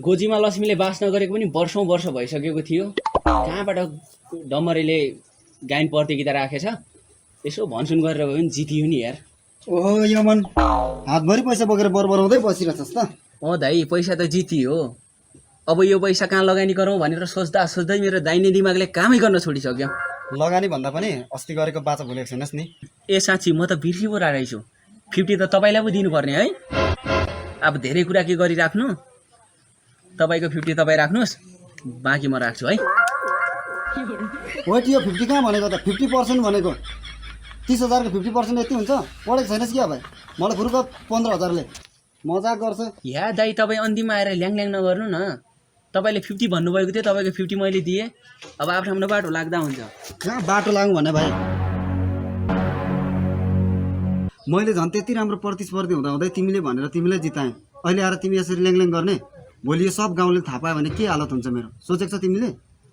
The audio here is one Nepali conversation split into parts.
गोजीमा लक्ष्मीले बास नगरेको पनि वर्षौँ वर्ष भइसकेको थियो। कहाँबाट डम्बरेले गायन प्रतियोगिता राखेछ। यसो भनसुन गरेर भए पनि जितियो नि यार। ओहो यमन हातभरि पैसा बोकेर बरबराउँदै बसिरहेछस् त। दाइ पैसा त जितियो। अब यो पैसा कहाँ लगानी गरौँ भनेर सोच्दा सोच्दै मेरो दाहिने दिमागले कामै गर्न छोडिसक्यो। लगानी भन्दा पनि अस्ति गरेको बाचा भुलेको छैनस् नि। ए साँच्ची म त बिर्सी पो रहेछु। 50 त तपाईँलाई पो दिनुपर्ने है। अब धेरै कुरा के गरिराख्नु। तपाईँको 50 तपाईँ राख्नुहोस्, बाँकी म राख्छु है। वेट यो 50 कहाँ भनेको त 50% भनेको 30,000 को 50% यति हुन्छ। पढेको छैनस् क्या भाइ। मलाई फुरुक 15,000ले मजाक गर्छ। या दाइ तपाईँ अन्तिममा आएर ल्याङ नगर्नु न। तपाईँले 50 भन्नुभएको थियो, तपाईँको 50 मैले दिएँ। अब आफ्नो आफ्नो बाटो लाग्दा हुन्छ। कहाँ बाटो लाग्नु भने भाइ। मैले झन् त्यति राम्रो प्रतिस्पर्धी हुँदा तिमीले भनेर तिमीलाई जिताएँ। अहिले आएर तिमी यसरी ल्याङ गर्ने, भोलि यो सब गाउँले थाहा पायो भने के हालत हुन्छ मेरो। सोचेको छ तिमीले?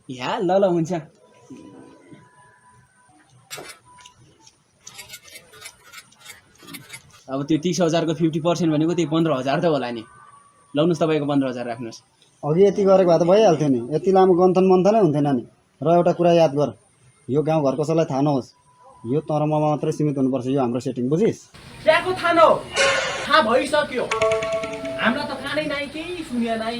या ल हुन्छ। अब त्यो 30,000 को 50% भनेको त्यही 15,000 त होला नि। लाउनुहोस् तपाईँको 15,000 राख्नुहोस्। अघि यति गरेको भए त भइहाल्थ्यो नि। यति लामो गन्थन मन्थनै हुन्थेन नि। र एउटा कुरा याद गर, यो गाउँ घर कसैलाई थाहा नहोस्। यो तरमा मात्रै सीमित हुनुपर्छ। यो हाम्रो सेटिङ बुझिस्? त्यहाँको थाहा न थाहा भइसक्यो। हाम्रो त कानै नाइ केही सुनिया नाइ।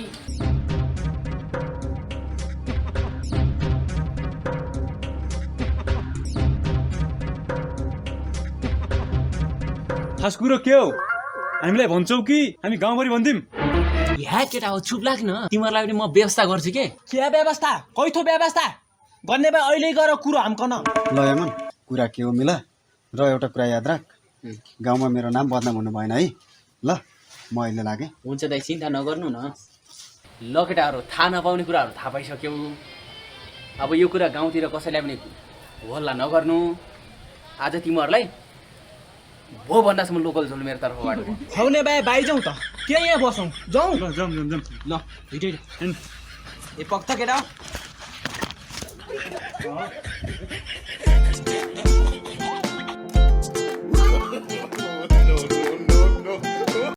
खास कुरो के हो? हामीलाई भन्छौ कि हामी गाउँभरि भन्दिम? या केटा हो, चुप लाग्न। तिमीहरूलाई पनि म व्यवस्था गर्छु के। के व्यवस्था? कैथो व्यवस्था गर्ने भए अहिले गर कुरो हाम्कन। ल यमन कुरा के हो मिला। र एउटा कुरा याद राख, गाउँमा मेरो नाम बदनाम हुनु भएन है। ल म अहिले लागेँ। हुन्छ दाइ, चिन्ता नगर्नु न। ल केटाहरू, थाहा नपाउने कुराहरू थाहा पाइसक्यौ। अब यो कुरा गाउँतिर कसैलाई पनि हल्ला नगर्नु। आज तिमीहरूलाई भो भन्दासम्म लोकल झोल मेरो तर्फबाट। खुवाउने भए बाइ जाउँ त, के यहाँ बसौँ? जाउँ जाम ल भिडियो ए पक्छ केटा।